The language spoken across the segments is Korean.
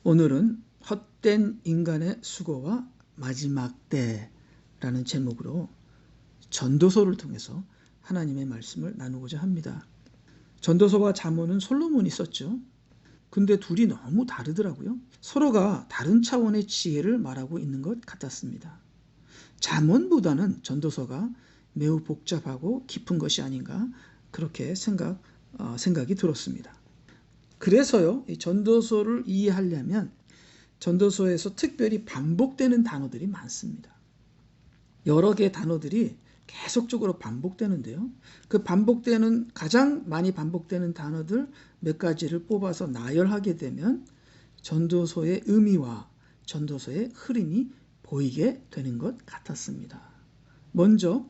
오늘은 헛된 인간의 수고와 마지막 때라는 제목으로 전도서를 통해서 하나님의 말씀을 나누고자 합니다. 전도서와 잠언은 솔로몬이 썼죠. 근데 둘이 너무 다르더라고요. 서로가 다른 차원의 지혜를 말하고 있는 것 같았습니다. 잠언보다는 전도서가 매우 복잡하고 깊은 것이 아닌가 그렇게 생각이 들었습니다. 그래서요, 이 전도서를 이해하려면 전도서에서 특별히 반복되는 단어들이 많습니다. 여러 개의 단어들이 계속적으로 반복되는데요. 그 가장 많이 반복되는 단어들 몇 가지를 뽑아서 나열하게 되면 전도서의 의미와 전도서의 흐름이 보이게 되는 것 같았습니다. 먼저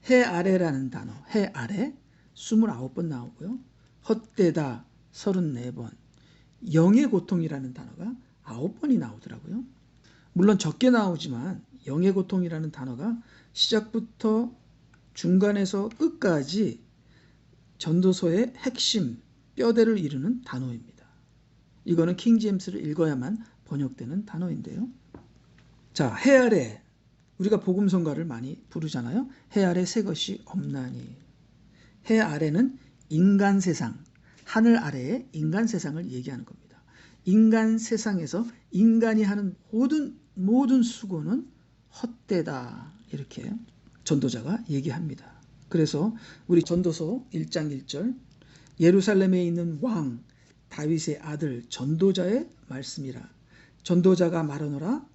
해 아래라는 단어, 해 아래 29번 나오고요. 헛되다 34번, 영의 고통이라는 단어가 9번이 나오더라고요. 물론 적게 나오지만 영의 고통이라는 단어가 시작부터 중간에서 끝까지 전도서의 핵심, 뼈대를 이루는 단어입니다. 이거는 킹제임스를 읽어야만 번역되는 단어인데요. 자, 해 아래, 우리가 복음성가를 많이 부르잖아요. 해 아래 새 것이 없나니. 해 아래는 인간 세상, 하늘 아래의 인간 세상을 얘기하는 겁니다. 인간 세상에서 인간이 하는 모든 수고는 헛되다, 이렇게 전도자가 얘기합니다. 그래서 우리 전도서 1장 1절 예루살렘에 있는 왕 다윗의 아들 전도자의 말씀이라. 전도자가 말하노라.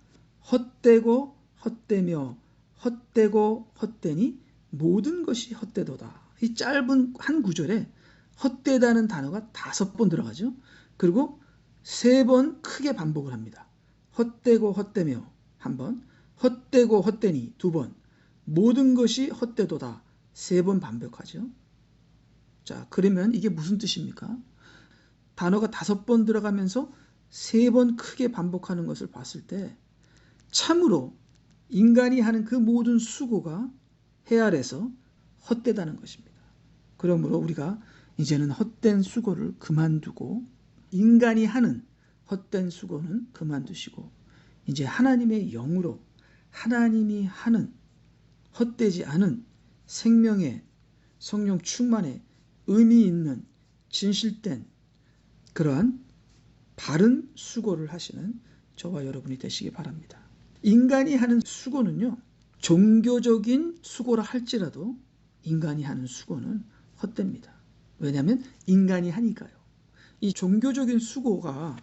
헛되고 헛되며 헛되고 헛되니 모든 것이 헛되도다. 이 짧은 한 구절에 헛되다는 단어가 5번 들어가죠. 그리고 3번 크게 반복을 합니다. 헛되고 헛되며 1번, 헛되고 헛되니 2번, 모든 것이 헛되도다 3번 반복하죠. 자, 그러면 이게 무슨 뜻입니까? 단어가 5번 들어가면서 3번 크게 반복하는 것을 봤을 때 참으로 인간이 하는 그 모든 수고가 해 아래서 헛되다는 것입니다. 그러므로 우리가 이제는 헛된 수고를 그만두고 인간이 하는 헛된 수고는 그만두시고 이제 하나님의 영으로 하나님이 하는 헛되지 않은 생명의 성령 충만의 의미 있는 진실된 그러한 바른 수고를 하시는 저와 여러분이 되시기 바랍니다. 인간이 하는 수고는요, 종교적인 수고라 할지라도 인간이 하는 수고는 헛됩니다. 왜냐하면 인간이 하니까요. 이 종교적인 수고가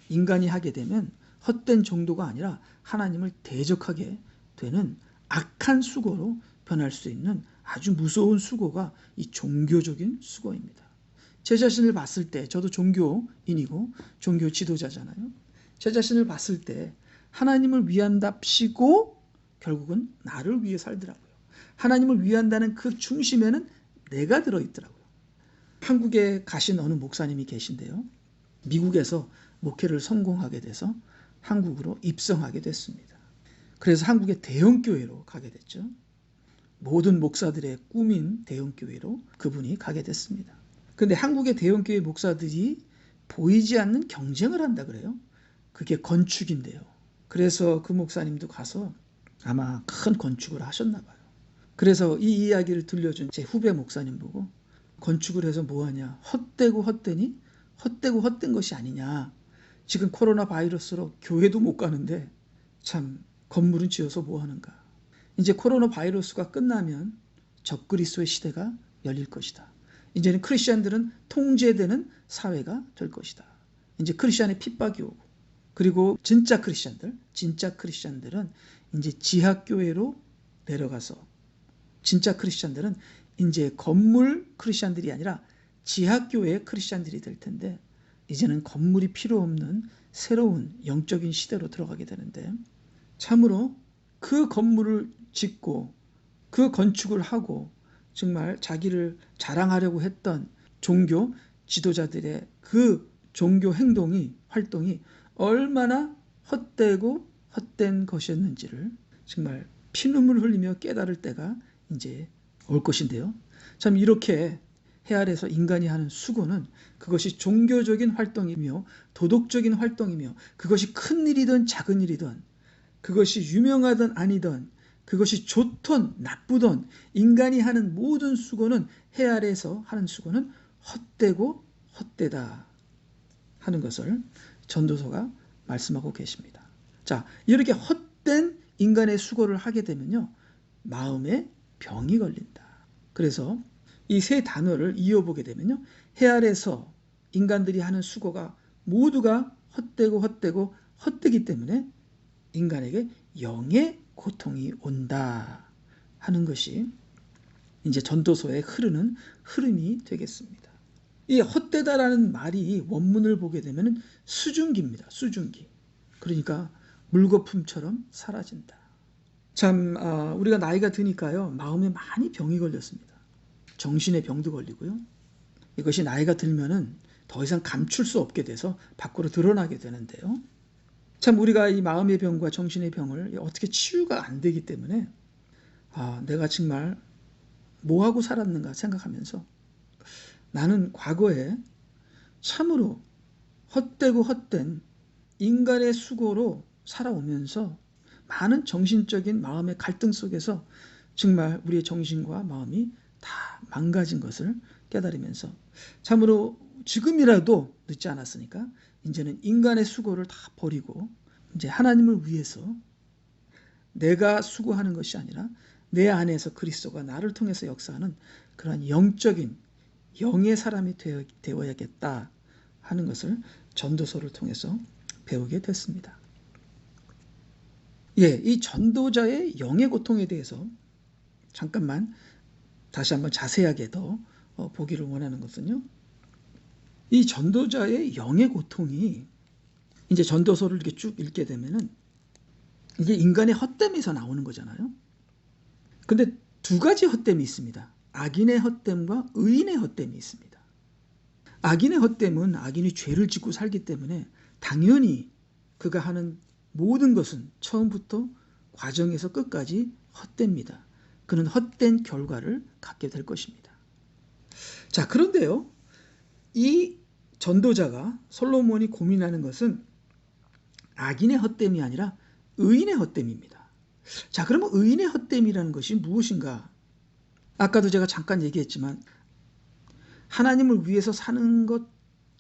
인간이 하게 되면 헛된 정도가 아니라 하나님을 대적하게 되는 악한 수고로 변할 수 있는 아주 무서운 수고가 이 종교적인 수고입니다. 제 자신을 봤을 때 저도 종교인이고 종교 지도자잖아요. 제 자신을 봤을 때 하나님을 위한답시고 결국은 나를 위해 살더라고요. 하나님을 위한다는 그 중심에는 내가 들어있더라고요. 한국에 가신 어느 목사님이 계신데요. 미국에서 목회를 성공하게 돼서 한국으로 입성하게 됐습니다. 그래서 한국의 대형교회로 가게 됐죠. 모든 목사들의 꿈인 대형교회로 그분이 가게 됐습니다. 그런데 한국의 대형교회 목사들이 보이지 않는 경쟁을 한다 그래요. 그게 건축인데요. 그래서 그 목사님도 가서 아마 큰 건축을 하셨나 봐요. 그래서 이 이야기를 들려준 제 후배 목사님 보고 건축을 해서 뭐하냐. 헛되고 헛되니 헛되고 헛된 것이 아니냐. 지금 코로나 바이러스로 교회도 못 가는데 참 건물은 지어서 뭐하는가. 이제 코로나 바이러스가 끝나면 적그리스도의 시대가 열릴 것이다. 이제는 크리스천들은 통제되는 사회가 될 것이다. 이제 크리스천의 핍박이 오고 그리고 진짜 크리스천들은 이제 지하교회로 내려가서 진짜 크리스천들은 이제 건물 크리스천들이 아니라 지하교회의 크리스천들이 될 텐데 이제는 건물이 필요 없는 새로운 영적인 시대로 들어가게 되는데 참으로 그 건물을 짓고 그 건축을 하고 정말 자기를 자랑하려고 했던 종교 지도자들의 그 종교 활동이 얼마나 헛되고 헛된 것이었는지를 정말 피눈물 흘리며 깨달을 때가 이제 올 것인데요. 참 이렇게 해 아래서 인간이 하는 수고는 그것이 종교적인 활동이며 도덕적인 활동이며 그것이 큰 일이든 작은 일이든 그것이 유명하든 아니든 그것이 좋든 나쁘든 인간이 하는 모든 수고는 해 아래에서 하는 수고는 헛되고 헛되다 하는 것을 전도서가 말씀하고 계십니다. 자, 이렇게 헛된 인간의 수고를 하게 되면요, 마음에 병이 걸린다. 그래서 이 세 단어를 이어보게 되면요, 해 아래서 인간들이 하는 수고가 모두가 헛되고 헛되고 헛되기 때문에 인간에게 영의 고통이 온다 하는 것이 이제 전도서에 흐르는 흐름이 되겠습니다. 이 헛되다라는 말이 원문을 보게 되면 수증기입니다. 수증기. 그러니까 물거품처럼 사라진다. 참 우리가 나이가 드니까요, 마음에 많이 병이 걸렸습니다. 정신의 병도 걸리고요. 이것이 나이가 들면은 더 이상 감출 수 없게 돼서 밖으로 드러나게 되는데요. 참 우리가 이 마음의 병과 정신의 병을 어떻게 치유가 안 되기 때문에 내가 정말 뭐하고 살았는가 생각하면서 나는 과거에 참으로 헛되고 헛된 인간의 수고로 살아오면서 많은 정신적인 마음의 갈등 속에서 정말 우리의 정신과 마음이 다 망가진 것을 깨달으면서 참으로 지금이라도 늦지 않았으니까 이제는 인간의 수고를 다 버리고 이제 하나님을 위해서 내가 수고하는 것이 아니라 내 안에서 그리스도가 나를 통해서 역사하는 그런 영적인 영의 사람이 되어야겠다 하는 것을 전도서를 통해서 배우게 됐습니다. 이 전도자의 영의 고통에 대해서 잠깐만 다시 한번 자세하게 더 보기를 원하는 것은요, 이 전도자의 영의 고통이 이제 전도서를 이렇게 쭉 읽게 되면은 이게 인간의 헛됨에서 나오는 거잖아요. 근데 두 가지 헛됨이 있습니다. 악인의 헛됨과 의인의 헛됨이 있습니다. 악인의 헛됨은 악인이 죄를 짓고 살기 때문에 당연히 그가 하는 모든 것은 처음부터 과정에서 끝까지 헛됩니다. 그는 헛된 결과를 갖게 될 것입니다. 자, 그런데요, 이 전도자가 솔로몬이 고민하는 것은 악인의 헛됨이 아니라 의인의 헛됨입니다. 자, 그러면 의인의 헛됨이라는 것이 무엇인가? 아까도 제가 잠깐 얘기했지만 하나님을 위해서 사는 것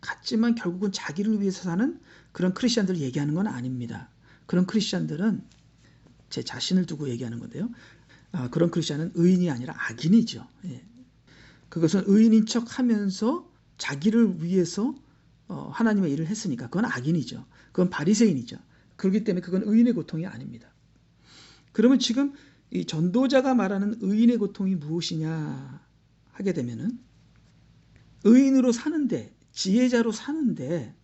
같지만 결국은 자기를 위해서 사는 그런 크리스찬들을 얘기하는 건 아닙니다. 그런 크리스찬들은 제 자신을 두고 얘기하는 건데요. 그런 크리스찬은 의인이 아니라 악인이죠. 그것은 의인인 척하면서 자기를 위해서 하나님의 일을 했으니까 그건 악인이죠. 그건 바리새인이죠. 그렇기 때문에 그건 의인의 고통이 아닙니다. 그러면 지금 이 전도자가 말하는 의인의 고통이 무엇이냐 하게 되면은 의인으로 사는데, 지혜자로 사는데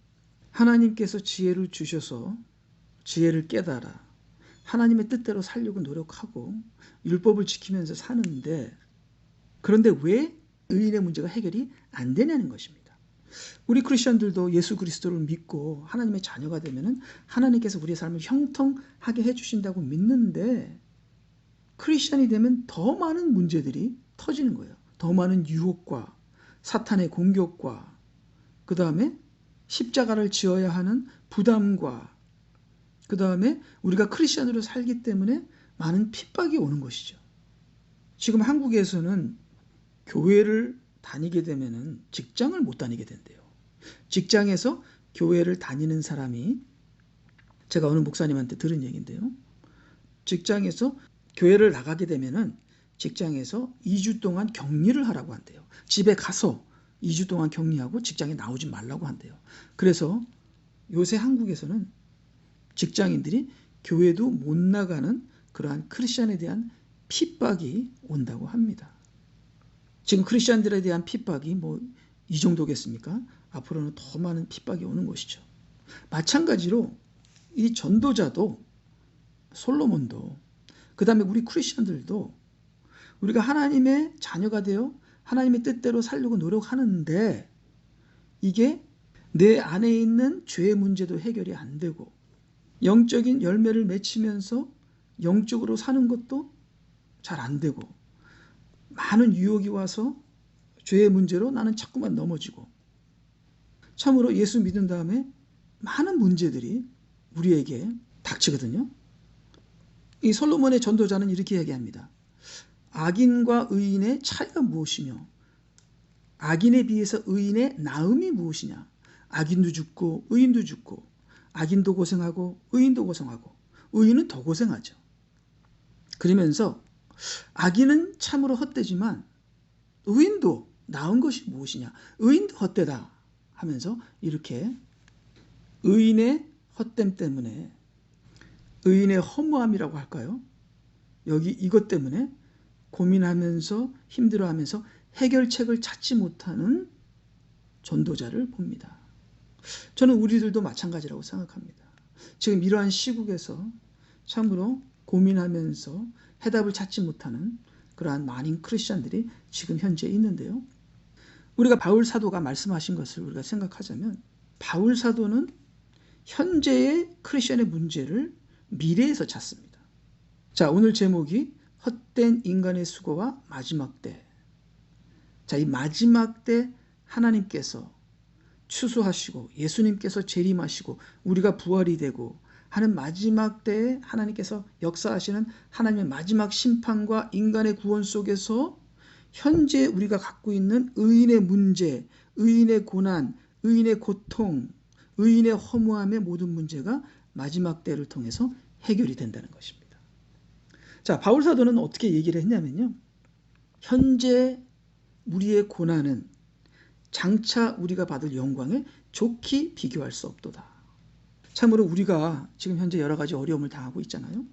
하나님께서 지혜를 주셔서 지혜를 깨달아 하나님의 뜻대로 살려고 노력하고 율법을 지키면서 사는데, 그런데 왜 의인의 문제가 해결이 안 되냐는 것입니다. 우리 크리스천들도 예수 그리스도를 믿고 하나님의 자녀가 되면은 하나님께서 우리의 삶을 형통하게 해주신다고 믿는데, 크리스천이 되면 더 많은 문제들이 터지는 거예요. 더 많은 유혹과 사탄의 공격과 그 다음에 십자가를 지어야 하는 부담과 그 다음에 우리가 크리스천으로 살기 때문에 많은 핍박이 오는 것이죠. 지금 한국에서는 교회를 다니게 되면은 직장을 못 다니게 된대요. 직장에서 교회를 다니는 사람이, 제가 어느 목사님한테 들은 얘기인데요, 직장에서 교회를 나가게 되면은 직장에서 2주 동안 격리를 하라고 한대요. 집에 가서 2주 동안 격리하고 직장에 나오지 말라고 한대요. 그래서 요새 한국에서는 직장인들이 교회도 못 나가는 그러한 크리스천에 대한 핍박이 온다고 합니다. 지금 크리스천들에 대한 핍박이 이 정도겠습니까? 앞으로는 더 많은 핍박이 오는 것이죠. 마찬가지로 이 전도자도, 솔로몬도, 그 다음에 우리 크리스천들도 우리가 하나님의 자녀가 되어 하나님의 뜻대로 살려고 노력하는데 이게 내 안에 있는 죄의 문제도 해결이 안 되고 영적인 열매를 맺히면서 영적으로 사는 것도 잘 안 되고 많은 유혹이 와서 죄의 문제로 나는 자꾸만 넘어지고, 참으로 예수 믿은 다음에 많은 문제들이 우리에게 닥치거든요. 이 솔로몬의 전도자는 이렇게 이야기합니다. 악인과 의인의 차이가 무엇이며 악인에 비해서 의인의 나음이 무엇이냐. 악인도 죽고 의인도 죽고, 악인도 고생하고 의인도 고생하고, 의인은 더 고생하죠. 그러면서 악인은 참으로 헛되지만 의인도 나은 것이 무엇이냐. 의인도 헛되다 하면서 이렇게 의인의 헛됨 때문에, 의인의 허무함이라고 할까요? 여기 이것 때문에 고민하면서 힘들어하면서 해결책을 찾지 못하는 전도자를 봅니다. 저는 우리들도 마찬가지라고 생각합니다. 지금 이러한 시국에서 참으로 고민하면서 해답을 찾지 못하는 그러한 많은 크리스천들이 지금 현재 있는데요. 우리가 바울 사도가 말씀하신 것을 우리가 생각하자면, 바울 사도는 현재의 크리스천의 문제를 미래에서 찾습니다. 자, 오늘 제목이 헛된 인간의 수고와 마지막 때. 자, 이 마지막 때 하나님께서 추수하시고 예수님께서 재림하시고 우리가 부활이 되고 하는 마지막 때에 하나님께서 역사하시는 하나님의 마지막 심판과 인간의 구원 속에서 현재 우리가 갖고 있는 의인의 문제, 의인의 고난, 의인의 고통, 의인의 허무함의 모든 문제가 마지막 때를 통해서 해결이 된다는 것입니다. 자, 바울 사도는 어떻게 얘기를 했냐면요. 현재 우리의 고난은 장차 우리가 받을 영광에 좋게 비교할 수 없도다. 참으로 우리가 지금 현재 여러 가지 어려움을 당하고 있잖아요.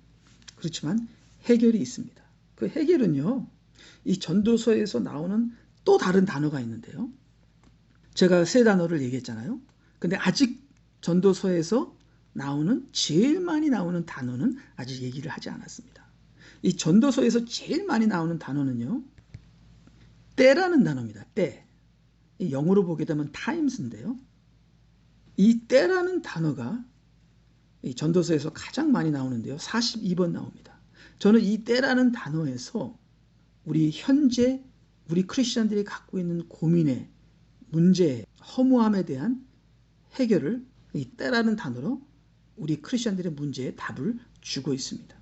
그렇지만 해결이 있습니다. 그 해결은요, 이 전도서에서 나오는 또 다른 단어가 있는데요. 제가 세 단어를 얘기했잖아요. 근데 아직 전도서에서 나오는 제일 많이 나오는 단어는 아직 얘기를 하지 않았습니다. 이 전도서에서 제일 많이 나오는 단어는요, 때라는 단어입니다. 때. 영어로 보게 되면 times인데요. 이 때라는 단어가 이 전도서에서 가장 많이 나오는데요. 42번 나옵니다. 저는 이 때라는 단어에서 우리 현재 우리 크리스천들이 갖고 있는 고민의 문제, 허무함에 대한 해결을 이 때라는 단어로 우리 크리스천들의 문제에 답을 주고 있습니다.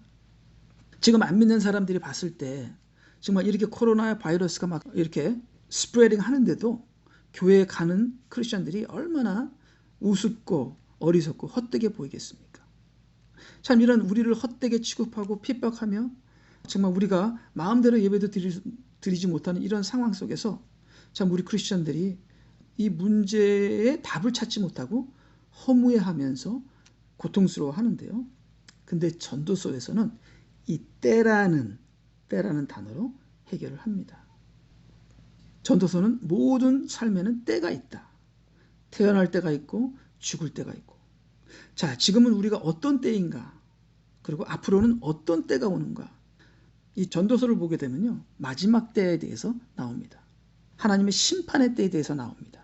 지금 안 믿는 사람들이 봤을 때 정말 이렇게 코로나 바이러스가 막 이렇게 스프레딩 하는데도 교회에 가는 크리스천들이 얼마나 우습고 어리석고 헛되게 보이겠습니까? 참 이런 우리를 헛되게 취급하고 핍박하며 정말 우리가 마음대로 예배도 드리지 못하는 이런 상황 속에서 참 우리 크리스천들이 이 문제에 답을 찾지 못하고 허무해하면서 고통스러워 하는데요. 근데 전도서에서는 이 때라는 단어로 해결을 합니다. 전도서는 모든 삶에는 때가 있다. 태어날 때가 있고 죽을 때가 있고. 자, 지금은 우리가 어떤 때인가? 그리고 앞으로는 어떤 때가 오는가? 이 전도서를 보게 되면요, 마지막 때에 대해서 나옵니다. 하나님의 심판의 때에 대해서 나옵니다.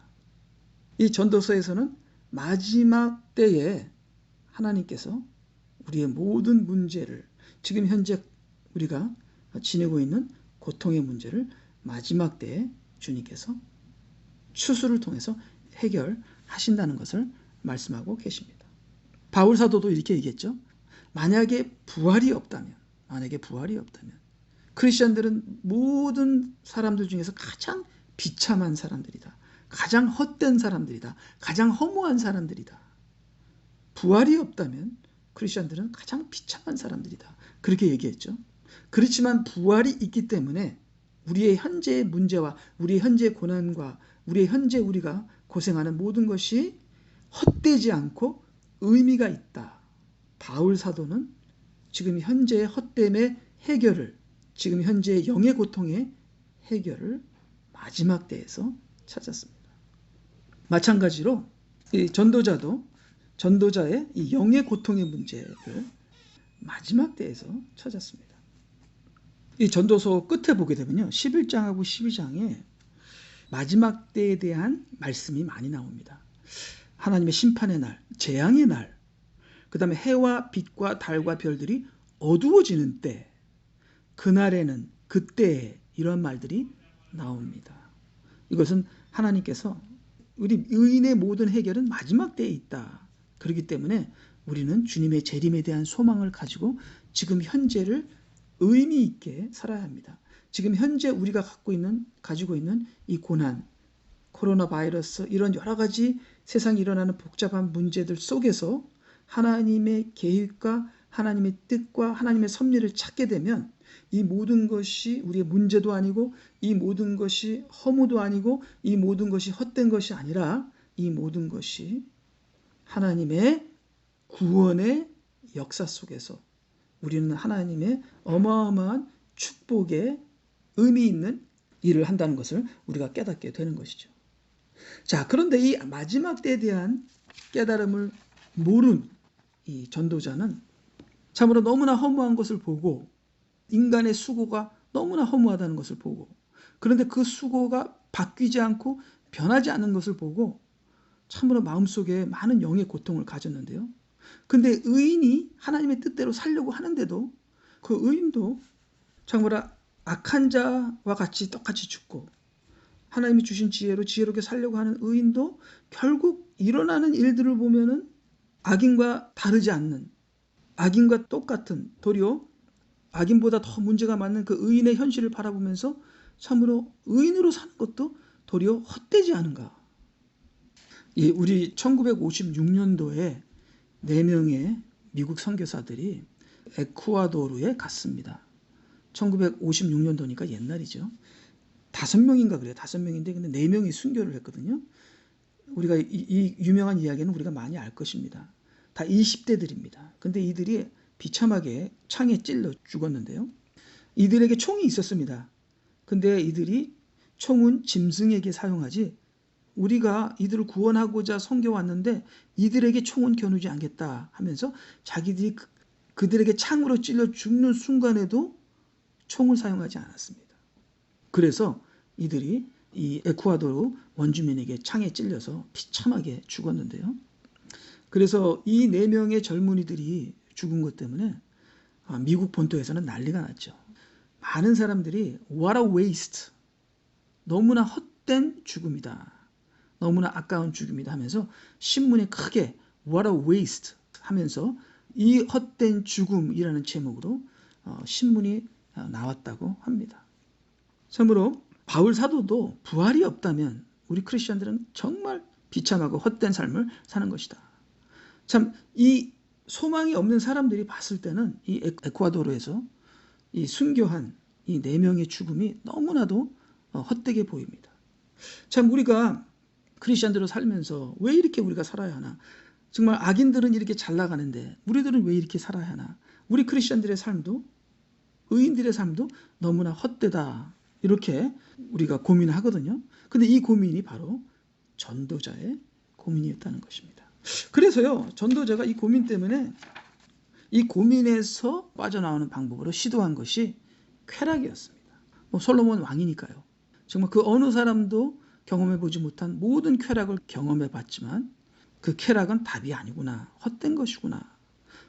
이 전도서에서는 마지막 때에 하나님께서 우리의 모든 문제를, 지금 현재 우리가 지내고 있는 고통의 문제를 마지막 때에 주님께서 추수를 통해서 해결하신다는 것을 말씀하고 계십니다. 바울 사도도 이렇게 얘기했죠. 만약에 부활이 없다면 크리스천들은 모든 사람들 중에서 가장 비참한 사람들이다. 가장 헛된 사람들이다. 가장 허무한 사람들이다. 부활이 없다면 크리스천들은 가장 비참한 사람들이다. 그렇게 얘기했죠. 그렇지만 부활이 있기 때문에 우리의 현재의 문제와 우리의 현재의 고난과 우리의 현재 우리가 고생하는 모든 것이 헛되지 않고 의미가 있다. 바울 사도는 지금 현재의 헛됨의 해결을, 지금 현재의 영의 고통의 해결을 마지막 때에서 찾았습니다. 마찬가지로 이 전도자도 전도자의 이 영의 고통의 문제를 마지막 때에서 찾았습니다. 이 전도서 끝에 보게 되면요, 11장하고 12장에 마지막 때에 대한 말씀이 많이 나옵니다. 하나님의 심판의 날, 재앙의 날, 그 다음에 해와 빛과 달과 별들이 어두워지는 때, 그날에는, 그때에, 이런 말들이 나옵니다. 이것은 하나님께서 우리 의인의 모든 해결은 마지막 때에 있다. 그렇기 때문에 우리는 주님의 재림에 대한 소망을 가지고 지금 현재를 의미 있게 살아야 합니다. 지금 현재 우리가 가지고 있는 이 고난, 코로나 바이러스, 이런 여러 가지 세상에 일어나는 복잡한 문제들 속에서 하나님의 계획과 하나님의 뜻과 하나님의 섭리를 찾게 되면 이 모든 것이 우리의 문제도 아니고, 이 모든 것이 허무도 아니고, 이 모든 것이 헛된 것이 아니라, 이 모든 것이 하나님의 구원의 역사 속에서 우리는 하나님의 어마어마한 축복의 의미 있는 일을 한다는 것을 우리가 깨닫게 되는 것이죠. 자, 그런데 이 마지막 때에 대한 깨달음을 모른 이 전도자는 참으로 너무나 허무한 것을 보고, 인간의 수고가 너무나 허무하다는 것을 보고, 그런데 그 수고가 바뀌지 않고 변하지 않는 것을 보고 참으로 마음속에 많은 영의 고통을 가졌는데요. 근데 의인이 하나님의 뜻대로 살려고 하는데도 그 의인도 참으로 악한 자와 같이 똑같이 죽고, 하나님이 주신 지혜로 지혜롭게 살려고 하는 의인도 결국 일어나는 일들을 보면은 악인과 다르지 않는, 악인과 똑같은, 도리어 악인보다 더 문제가 많은 그 의인의 현실을 바라보면서 참으로 의인으로 사는 것도 도리어 헛되지 않은가. 우리 1956년도에 4명의 미국 선교사들이 에쿠아도르에 갔습니다. 1956년도니까 옛날이죠. 5명인가 그래요. 5명인데 근데 4명이 순교를 했거든요. 우리가 이 유명한 이야기는 우리가 많이 알 것입니다. 다 20대들입니다. 근데 이들이 비참하게 창에 찔러 죽었는데요. 이들에게 총이 있었습니다. 근데 이들이 총은 짐승에게 사용하지, 우리가 이들을 구원하고자 섬겨왔는데 이들에게 총은 겨누지 않겠다 하면서 자기들이 그들에게 창으로 찔러 죽는 순간에도 총을 사용하지 않았습니다. 그래서 이들이 이 에쿠아도르 원주민에게 창에 찔려서 비참하게 죽었는데요. 그래서 이 4명의 젊은이들이 죽은 것 때문에 미국 본토에서는 난리가 났죠. 많은 사람들이 What a waste, 너무나 헛된 죽음이다, 너무나 아까운 죽음이다 하면서 신문에 크게 What a waste 하면서 이 헛된 죽음이라는 제목으로 신문이 나왔다고 합니다. 참으로 바울 사도도 부활이 없다면 우리 크리스천들은 정말 비참하고 헛된 삶을 사는 것이다. 참 이 소망이 없는 사람들이 봤을 때는 이 에쿠아도르에서 이 순교한 이 4명의 죽음이 너무나도 헛되게 보입니다. 참 우리가 크리스천들로 살면서 왜 이렇게 우리가 살아야 하나? 정말 악인들은 이렇게 잘 나가는데 우리들은 왜 이렇게 살아야 하나? 우리 크리스천들의 삶도, 의인들의 삶도 너무나 헛되다, 이렇게 우리가 고민하거든요. 근데 이 고민이 바로 전도자의 고민이었다는 것입니다. 그래서요, 전도자가 이 고민 때문에 이 고민에서 빠져나오는 방법으로 시도한 것이 쾌락이었습니다. 솔로몬 왕이니까요. 정말 그 어느 사람도 경험해보지 못한 모든 쾌락을 경험해봤지만 그 쾌락은 답이 아니구나, 헛된 것이구나,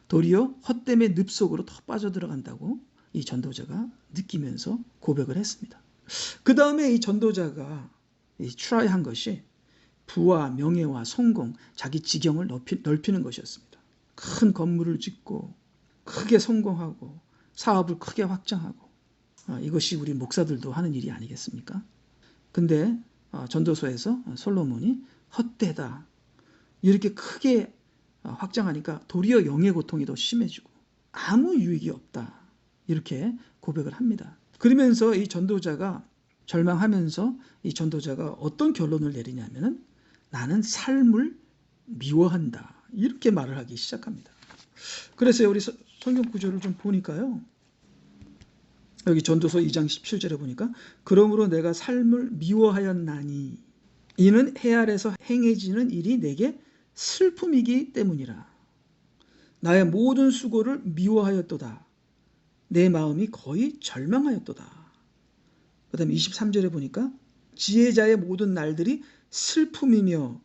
도리어 헛됨의 늪 속으로 더 빠져들어간다고 이 전도자가 느끼면서 고백을 했습니다. 그 다음에 이 전도자가 트라이한 것이 부와 명예와 성공, 자기 지경을 넓히는 것이었습니다. 큰 건물을 짓고 크게 성공하고 사업을 크게 확장하고, 이것이 우리 목사들도 하는 일이 아니겠습니까? 근데 전도서에서 솔로몬이 헛되다, 이렇게 크게 확장하니까 도리어 영의 고통이 더 심해지고 아무 유익이 없다, 이렇게 고백을 합니다. 그러면서 이 전도자가 절망하면서 이 전도자가 어떤 결론을 내리냐면은 나는 삶을 미워한다, 이렇게 말을 하기 시작합니다. 그래서 우리 성경 구절을 좀 보니까요, 여기 전도서 2장 17절에 보니까 그러므로 내가 삶을 미워하였나니 이는 해 아래서 행해지는 일이 내게 슬픔이기 때문이라. 나의 모든 수고를 미워하였도다. 내 마음이 거의 절망하였도다. 그 다음에 23절에 보니까 지혜자의 모든 날들이 슬픔이며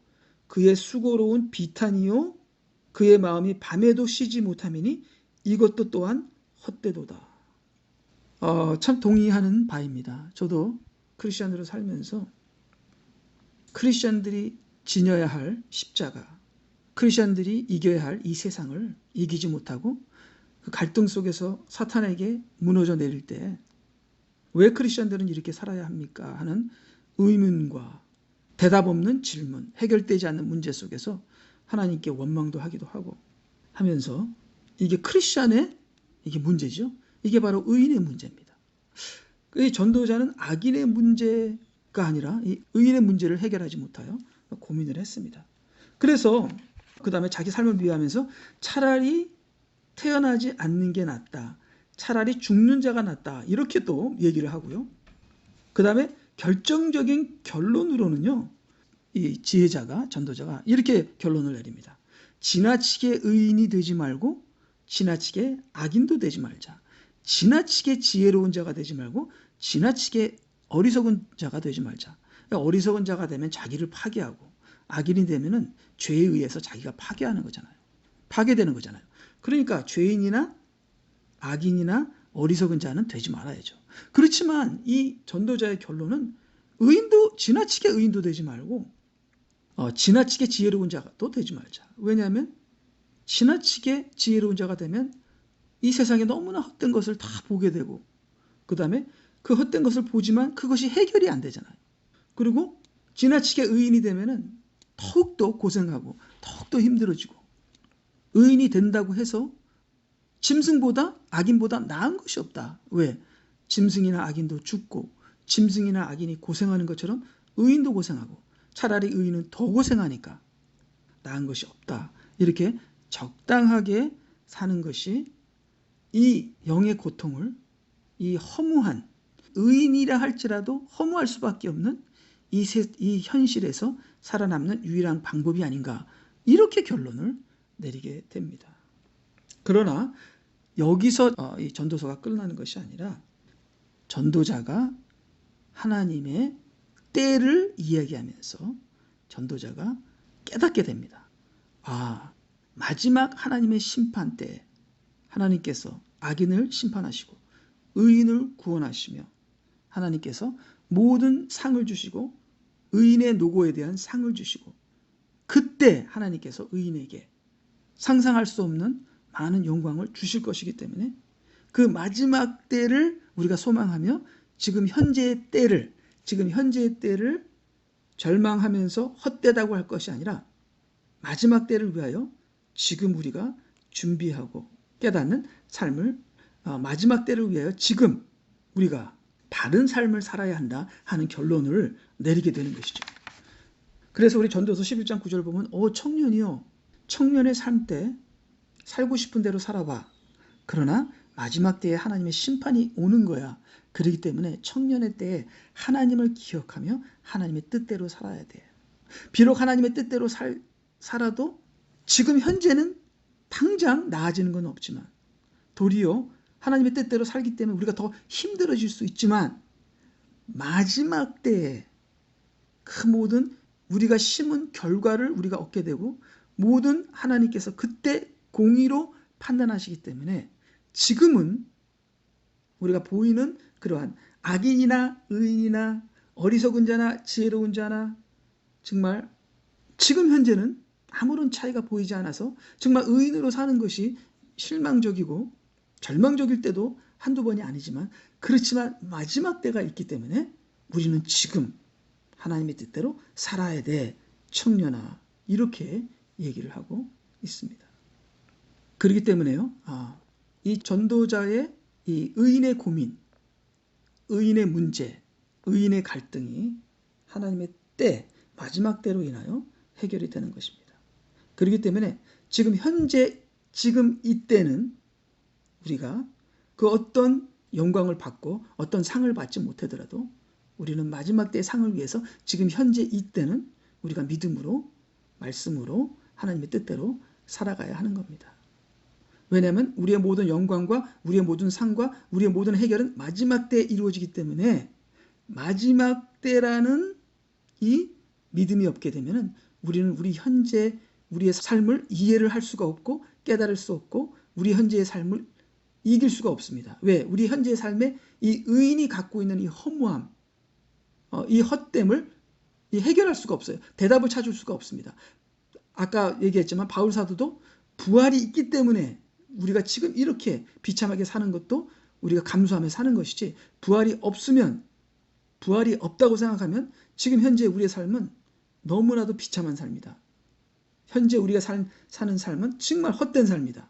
그의 수고로운 비탄이요 그의 마음이 밤에도 쉬지 못함이니 이것도 또한 헛되도다. 참 동의하는 바입니다. 저도 크리스천으로 살면서 크리스천들이 지녀야 할 십자가, 크리스천들이 이겨야 할 이 세상을 이기지 못하고 그 갈등 속에서 사탄에게 무너져 내릴 때 왜 크리스천들은 이렇게 살아야 합니까? 하는 의문과 대답 없는 질문, 해결되지 않는 문제 속에서 하나님께 원망도 하기도 하고 하면서 이게 크리스천의 이게 문제죠. 이게 바로 의인의 문제입니다. 이 전도자는 악인의 문제가 아니라 이 의인의 문제를 해결하지 못하여 고민을 했습니다. 그래서 그 다음에 자기 삶을 비하하면서 차라리 태어나지 않는 게 낫다. 차라리 죽는 자가 낫다. 이렇게 또 얘기를 하고요. 그 다음에 결정적인 결론으로는요. 이 지혜자가, 전도자가 이렇게 결론을 내립니다. 지나치게 의인이 되지 말고 지나치게 악인도 되지 말자. 지나치게 지혜로운 자가 되지 말고 지나치게 어리석은 자가 되지 말자. 어리석은 자가 되면 자기를 파괴하고 악인이 되면은 죄에 의해서 자기가 파괴하는 거잖아요. 파괴되는 거잖아요. 그러니까 죄인이나 악인이나 어리석은 자는 되지 말아야죠. 그렇지만 이 전도자의 결론은 지나치게 의인도 되지 말고 지나치게 지혜로운 자도 되지 말자. 왜냐하면 지나치게 지혜로운 자가 되면 이 세상에 너무나 헛된 것을 다 보게 되고 그 다음에 그 헛된 것을 보지만 그것이 해결이 안 되잖아요. 그리고 지나치게 의인이 되면은 더욱더 고생하고 더욱더 힘들어지고 의인이 된다고 해서 짐승보다 악인보다 나은 것이 없다. 왜? 짐승이나 악인도 죽고 짐승이나 악인이 고생하는 것처럼 의인도 고생하고 차라리 의인은 더 고생하니까 나은 것이 없다. 이렇게 적당하게 사는 것이 이 영의 고통을 이 허무한 의인이라 할지라도 허무할 수밖에 없는 이 현실에서 살아남는 유일한 방법이 아닌가 이렇게 결론을 내리게 됩니다. 그러나 여기서 이 전도서가 끝나는 것이 아니라 전도자가 하나님의 때를 이야기하면서 전도자가 깨닫게 됩니다. 마지막 하나님의 심판 때 하나님께서 악인을 심판하시고 의인을 구원하시며 하나님께서 모든 상을 주시고 의인의 노고에 대한 상을 주시고 그때 하나님께서 의인에게 상상할 수 없는 많은 영광을 주실 것이기 때문에 그 마지막 때를 우리가 소망하며 지금 현재의 때를 절망하면서 헛되다고 할 것이 아니라 마지막 때를 위하여 지금 우리가 준비하고 깨닫는 삶을 마지막 때를 위하여 지금 우리가 바른 삶을 살아야 한다 하는 결론을 내리게 되는 것이죠. 그래서 우리 전도서 11장 9절 보면 청년이요 청년의 삶 때 살고 싶은 대로 살아봐. 그러나 마지막 때에 하나님의 심판이 오는 거야. 그렇기 때문에 청년의 때에 하나님을 기억하며 하나님의 뜻대로 살아야 돼. 비록 하나님의 뜻대로 살아도 지금 현재는 당장 나아지는 건 없지만 도리어 하나님의 뜻대로 살기 때문에 우리가 더 힘들어질 수 있지만 마지막 때에 그 모든 우리가 심은 결과를 우리가 얻게 되고 모든 하나님께서 그때 공의로 판단하시기 때문에 지금은 우리가 보이는 그러한 악인이나 의인이나 어리석은 자나 지혜로운 자나 정말 지금 현재는 아무런 차이가 보이지 않아서 정말 의인으로 사는 것이 실망적이고 절망적일 때도 한두 번이 아니지만 그렇지만 마지막 때가 있기 때문에 우리는 지금 하나님의 뜻대로 살아야 돼 청년아 이렇게 얘기를 하고 있습니다. 그렇기 때문에요. 이 전도자의 이 의인의 고민, 의인의 문제, 의인의 갈등이 하나님의 때, 마지막 때로 인하여 해결이 되는 것입니다. 그렇기 때문에 지금 현재, 지금 이때는 우리가 그 어떤 영광을 받고 어떤 상을 받지 못하더라도 우리는 마지막 때의 상을 위해서 지금 현재 이때는 우리가 믿음으로, 말씀으로 하나님의 뜻대로 살아가야 하는 겁니다. 왜냐하면 우리의 모든 영광과 우리의 모든 상과 우리의 모든 해결은 마지막 때에 이루어지기 때문에 마지막 때라는 이 믿음이 없게 되면 우리는 우리 현재 우리의 삶을 이해를 할 수가 없고 깨달을 수 없고 우리 현재의 삶을 이길 수가 없습니다. 왜? 우리 현재의 삶에 이 의인이 갖고 있는 이 허무함, 이 헛됨을 해결할 수가 없어요. 대답을 찾을 수가 없습니다. 아까 얘기했지만 바울 사도도 부활이 있기 때문에 우리가 지금 이렇게 비참하게 사는 것도 우리가 감수하며 사는 것이지, 부활이 없으면, 부활이 없다고 생각하면 지금 현재 우리의 삶은 너무나도 비참한 삶이다. 현재 우리가 사는 삶은 정말 헛된 삶이다.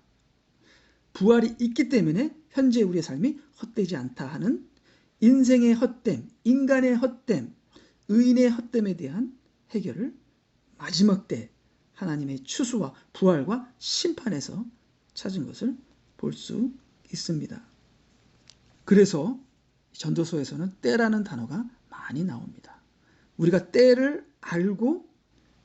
부활이 있기 때문에 현재 우리의 삶이 헛되지 않다 하는 인생의 헛됨, 인간의 헛됨, 의인의 헛됨에 대한 해결을 마지막 때 하나님의 추수와 부활과 심판에서 찾은 것을 볼 수 있습니다. 그래서 전도서에서는 때라는 단어가 많이 나옵니다. 우리가 때를 알고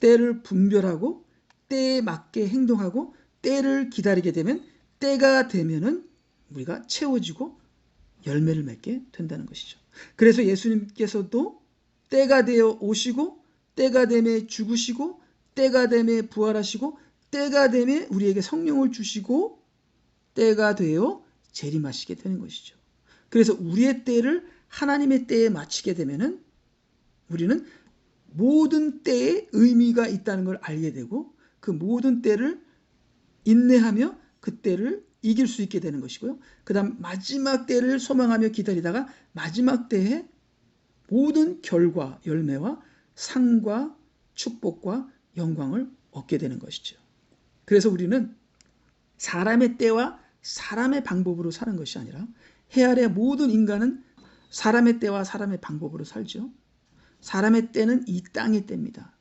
때를 분별하고 때에 맞게 행동하고 때를 기다리게 되면, 때가 되면은 우리가 채워지고 열매를 맺게 된다는 것이죠. 그래서 예수님께서도 때가 되어 오시고 때가 되매 죽으시고 때가 되매 부활하시고 때가 되매 우리에게 성령을 주시고 때가 되어 재림하시게 되는 것이죠. 그래서 우리의 때를 하나님의 때에 맞추게 되면은 우리는 모든 때에 의미가 있다는 걸 알게 되고, 그 모든 때를 인내하며 그 때를 이길 수 있게 되는 것이고요. 그 다음 마지막 때를 소망하며 기다리다가 마지막 때에 모든 결과, 열매와 상과 축복과 영광을 얻게 되는 것이죠. 그래서 우리는 사람의 때와 사람의 방법으로 사는 것이 아니라, 해 아래 모든 인간은 사람의 때와 사람의 방법으로 살죠. 사람의 때는 이 땅의 때입니다.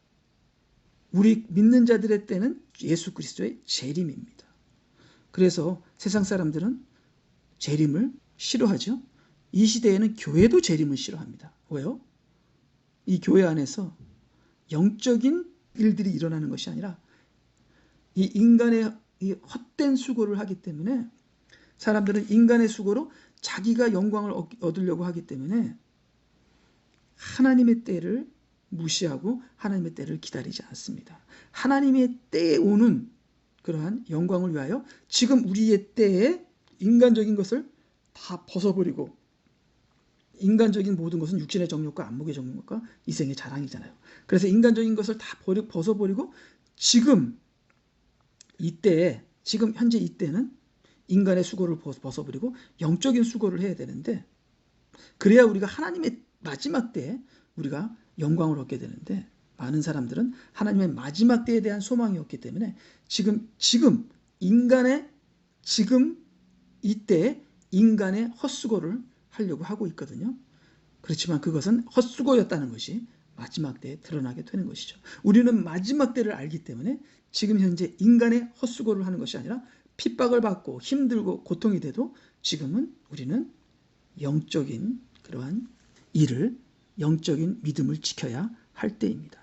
우리 믿는 자들의 때는 예수 그리스도의 재림입니다. 그래서 세상 사람들은 재림을 싫어하죠. 이 시대에는 교회도 재림을 싫어합니다. 왜요? 이 교회 안에서 영적인 일들이 일어나는 것이 아니라 이 인간의 이 헛된 수고를 하기 때문에, 사람들은 인간의 수고로 자기가 영광을 얻으려고 하기 때문에 하나님의 때를 무시하고 하나님의 때를 기다리지 않습니다. 하나님의 때에 오는 그러한 영광을 위하여 지금 우리의 때에 인간적인 것을 다 벗어버리고, 인간적인 모든 것은 육신의 정욕과 안목의 정욕과 이생의 자랑이잖아요. 그래서 인간적인 것을 다 벗어버리고 지금 이때에, 지금 현재 이때는 인간의 수고를 벗어버리고 영적인 수고를 해야 되는데, 그래야 우리가 하나님의 마지막 때에 우리가 영광을 얻게 되는데, 많은 사람들은 하나님의 마지막 때에 대한 소망이 없기 때문에 지금 인간의 지금 이때에 인간의 헛수고를 하려고 하고 있거든요. 그렇지만 그것은 헛수고였다는 것이 마지막 때에 드러나게 되는 것이죠. 우리는 마지막 때를 알기 때문에 지금 현재 인간의 헛수고를 하는 것이 아니라, 핍박을 받고 힘들고 고통이 돼도 지금은 우리는 영적인 그러한 일을, 영적인 믿음을 지켜야 할 때입니다.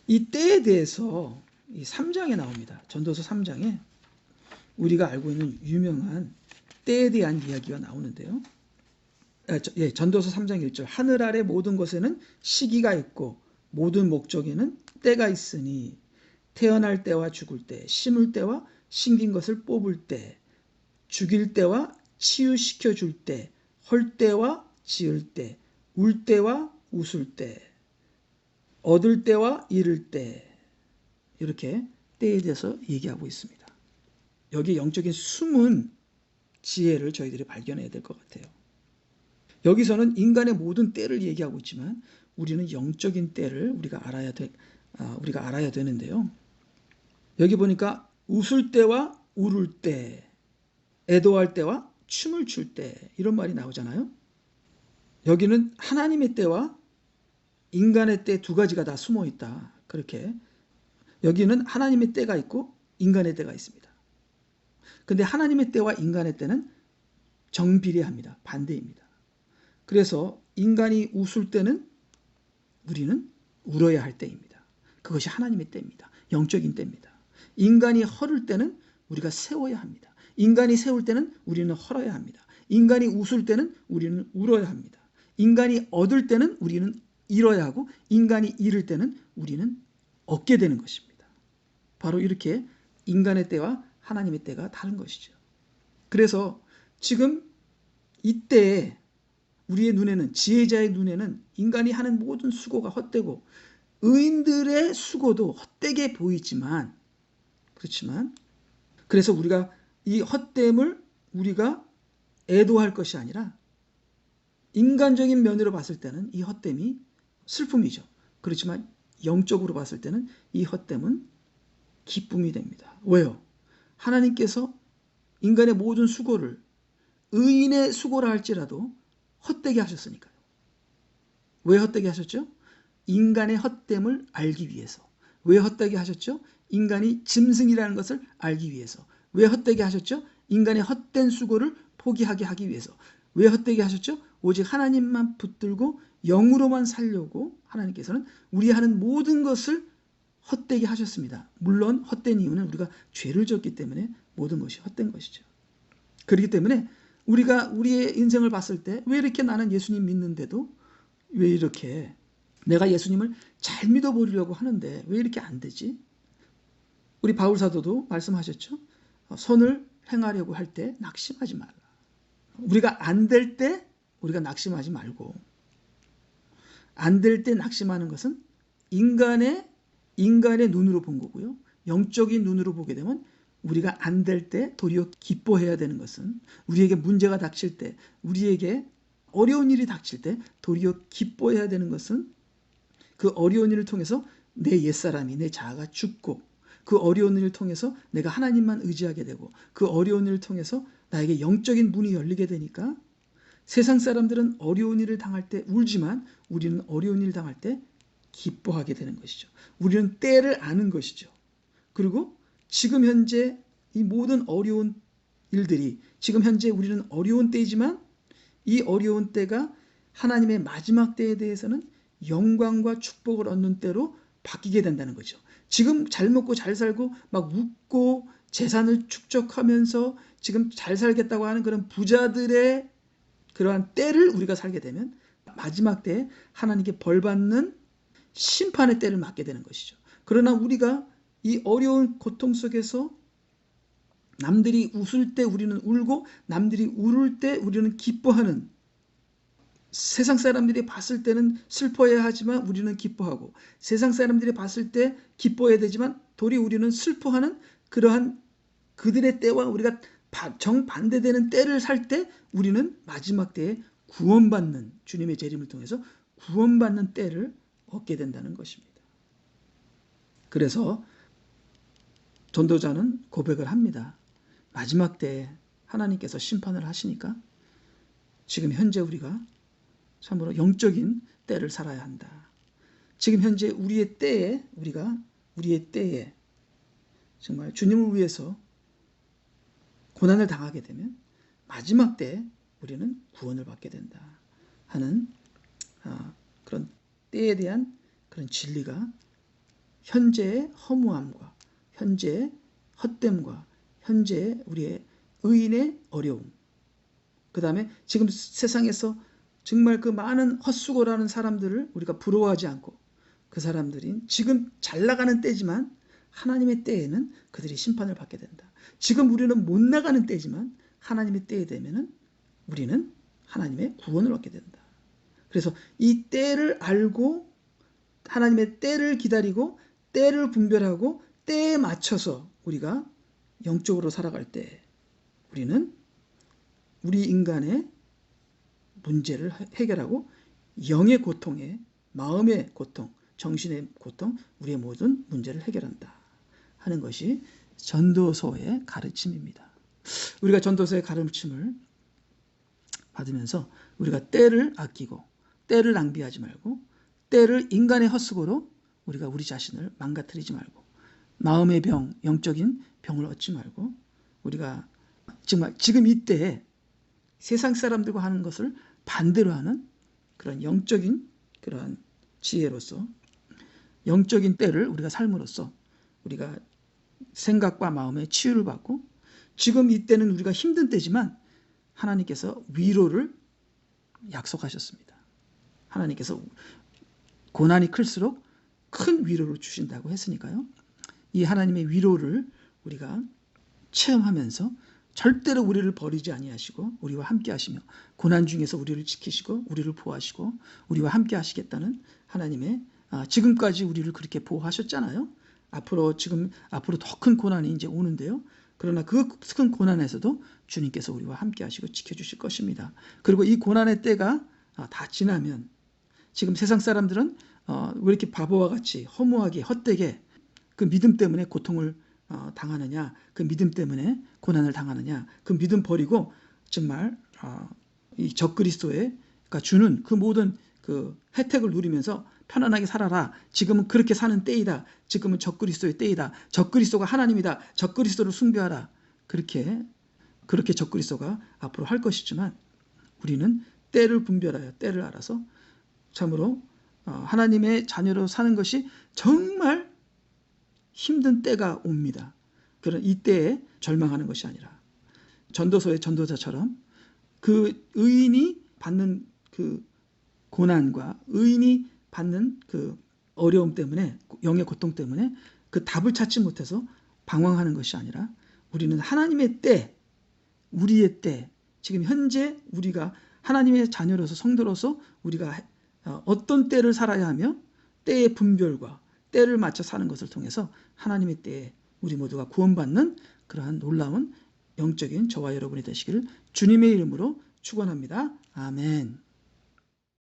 이 때에 대해서 이 3장에 나옵니다. 전도서 3장에 우리가 알고 있는 유명한 때에 대한 이야기가 나오는데요. 전도서 3장 1절, 하늘 아래 모든 것에는 시기가 있고 모든 목적에는 때가 있으니, 태어날 때와 죽을 때, 심을 때와 심긴 것을 뽑을 때, 죽일 때와 치유시켜 줄 때, 헐 때와 지을 때, 울 때와 웃을 때, 얻을 때와 잃을 때, 이렇게 때에 대해서 얘기하고 있습니다. 여기 영적인 숨은 지혜를 저희들이 발견해야 될 것 같아요. 여기서는 인간의 모든 때를 얘기하고 있지만 우리는 영적인 때를 우리가 알아야 되는데요. 여기 보니까 웃을 때와 울을 때, 애도할 때와 춤을 출 때, 이런 말이 나오잖아요. 여기는 하나님의 때와 인간의 때 두 가지가 다 숨어 있다. 그렇게 여기는 하나님의 때가 있고 인간의 때가 있습니다. 근데 하나님의 때와 인간의 때는 정비례합니다. 반대입니다. 그래서 인간이 웃을 때는 우리는 울어야 할 때입니다. 그것이 하나님의 때입니다. 영적인 때입니다. 인간이 헐을 때는 우리가 세워야 합니다. 인간이 세울 때는 우리는 헐어야 합니다. 인간이 웃을 때는 우리는 울어야 합니다. 인간이 얻을 때는 우리는 잃어야 하고, 인간이 잃을 때는 우리는 얻게 되는 것입니다. 바로 이렇게 인간의 때와 하나님의 때가 다른 것이죠. 그래서 지금 이때에 우리의 눈에는, 지혜자의 눈에는 인간이 하는 모든 수고가 헛되고 의인들의 수고도 헛되게 보이지만, 그렇지만 그래서 우리가 이 헛됨을 우리가 애도할 것이 아니라 인간적인 면으로 봤을 때는 이 헛됨이 슬픔이죠. 그렇지만 영적으로 봤을 때는 이 헛됨은 기쁨이 됩니다. 왜요? 하나님께서 인간의 모든 수고를 의인의 수고라 할지라도 헛되게 하셨으니까요. 왜 헛되게 하셨죠? 인간의 헛됨을 알기 위해서. 왜 헛되게 하셨죠? 인간이 짐승이라는 것을 알기 위해서. 왜 헛되게 하셨죠? 인간의 헛된 수고를 포기하게 하기 위해서. 왜 헛되게 하셨죠? 오직 하나님만 붙들고 영으로만 살려고 하나님께서는 우리 하는 모든 것을 헛되게 하셨습니다. 물론 헛된 이유는 우리가 죄를 졌기 때문에 모든 것이 헛된 것이죠. 그렇기 때문에 우리가 우리의 인생을 봤을 때 왜 이렇게 나는 예수님 믿는데도 왜 이렇게 내가 예수님을 잘 믿어보려고 하는데 왜 이렇게 안 되지? 우리 바울 사도도 말씀하셨죠. 선을 행하려고 할 때 낙심하지 말라. 우리가 안 될 때 우리가 낙심하지 말고, 안 될 때 낙심하는 것은 인간의 눈으로 본 거고요. 영적인 눈으로 보게 되면 우리가 안 될 때 도리어 기뻐해야 되는 것은, 우리에게 문제가 닥칠 때, 우리에게 어려운 일이 닥칠 때 도리어 기뻐해야 되는 것은 그 어려운 일을 통해서 내 옛사람이, 내 자아가 죽고, 그 어려운 일을 통해서 내가 하나님만 의지하게 되고, 그 어려운 일을 통해서 나에게 영적인 문이 열리게 되니까 세상 사람들은 어려운 일을 당할 때 울지만 우리는 어려운 일을 당할 때 기뻐하게 되는 것이죠. 우리는 때를 아는 것이죠. 그리고 지금 현재 이 모든 어려운 일들이, 지금 현재 우리는 어려운 때이지만 이 어려운 때가 하나님의 마지막 때에 대해서는 영광과 축복을 얻는 때로 바뀌게 된다는 거죠. 지금 잘 먹고 잘 살고 막 웃고 재산을 축적하면서 지금 잘 살겠다고 하는 그런 부자들의 그러한 때를 우리가 살게 되면 마지막 때에 하나님께 벌받는 심판의 때를 맞게 되는 것이죠. 그러나 우리가 이 어려운 고통 속에서 남들이 웃을 때 우리는 울고 남들이 울을 때 우리는 기뻐하는, 세상 사람들이 봤을 때는 슬퍼해야 하지만 우리는 기뻐하고, 세상 사람들이 봤을 때 기뻐해야 되지만 도리어 우리는 슬퍼하는 그러한 그들의 때와 우리가 정반대되는 때를 살 때 우리는 마지막 때에 구원받는, 주님의 재림을 통해서 구원받는 때를 얻게 된다는 것입니다. 그래서 전도자는 고백을 합니다. 마지막 때에 하나님께서 심판을 하시니까 지금 현재 우리가 참으로 영적인 때를 살아야 한다. 지금 현재 우리의 때에, 우리의 때에 정말 주님을 위해서 고난을 당하게 되면 마지막 때에 우리는 구원을 받게 된다 하는 그런 때에 대한 그런 진리가 현재의 허무함과 현재의 헛됨과 현재의 우리의 의인의 어려움, 그 다음에 지금 세상에서 정말 그 많은 헛수고라는 사람들을 우리가 부러워하지 않고, 그 사람들이 지금 잘 나가는 때지만 하나님의 때에는 그들이 심판을 받게 된다. 지금 우리는 못 나가는 때지만 하나님의 때에 되면은 우리는 하나님의 구원을 얻게 된다. 그래서 이 때를 알고 하나님의 때를 기다리고 때를 분별하고 때에 맞춰서 우리가 영적으로 살아갈 때 우리는 우리 인간의 문제를 해결하고 영의 고통에, 마음의 고통, 정신의 고통, 우리의 모든 문제를 해결한다 하는 것이 전도서의 가르침입니다. 우리가 전도서의 가르침을 받으면서 우리가 때를 아끼고 때를 낭비하지 말고 때를 인간의 헛수고로 우리가 우리 자신을 망가뜨리지 말고 마음의 병, 영적인 병을 얻지 말고 우리가 정말 지금 이때에 세상 사람들과 하는 것을 반대로 하는 그런 영적인 그러한 지혜로서 영적인 때를 우리가 삶으로써 우리가 생각과 마음의 치유를 받고, 지금 이때는 우리가 힘든 때지만 하나님께서 위로를 약속하셨습니다. 하나님께서 고난이 클수록 큰 위로를 주신다고 했으니까요. 이 하나님의 위로를 우리가 체험하면서 절대로 우리를 버리지 아니하시고 우리와 함께 하시며 고난 중에서 우리를 지키시고 우리를 보호하시고 우리와 함께 하시겠다는 하나님의 지금까지 우리를 그렇게 보호하셨잖아요. 앞으로 더 큰 고난이 이제 오는데요. 그러나 그 큰 고난에서도 주님께서 우리와 함께 하시고 지켜주실 것입니다. 그리고 이 고난의 때가 다 지나면, 지금 세상 사람들은 왜 이렇게 바보와 같이 허무하게 헛되게 그 믿음 때문에 고통을 당하느냐, 그 믿음 때문에 고난을 당하느냐, 그 믿음 버리고 정말 이 적그리스도가 주는 그 모든 그 혜택을 누리면서 편안하게 살아라. 지금은 그렇게 사는 때이다. 지금은 적그리스도의 때이다. 적그리스도가 하나님이다. 적그리스도를 숭배하라. 그렇게 적그리스도가 앞으로 할 것이지만, 우리는 때를 분별하여 때를 알아서 참으로 하나님의 자녀로 사는 것이 정말 힘든 때가 옵니다. 그런 이 때에 절망하는 것이 아니라 전도서의 전도자처럼 그 의인이 받는 그 고난과 의인이 받는 그 어려움 때문에, 영의 고통 때문에 그 답을 찾지 못해서 방황하는 것이 아니라, 우리는 하나님의 때, 우리의 때, 지금 현재 우리가 하나님의 자녀로서 성도로서 우리가 어떤 때를 살아야 하며 때의 분별과 때를 맞춰 사는 것을 통해서 하나님의 때에 우리 모두가 구원받는 그러한 놀라운 영적인 저와 여러분이 되시기를 주님의 이름으로 축원합니다. 아멘.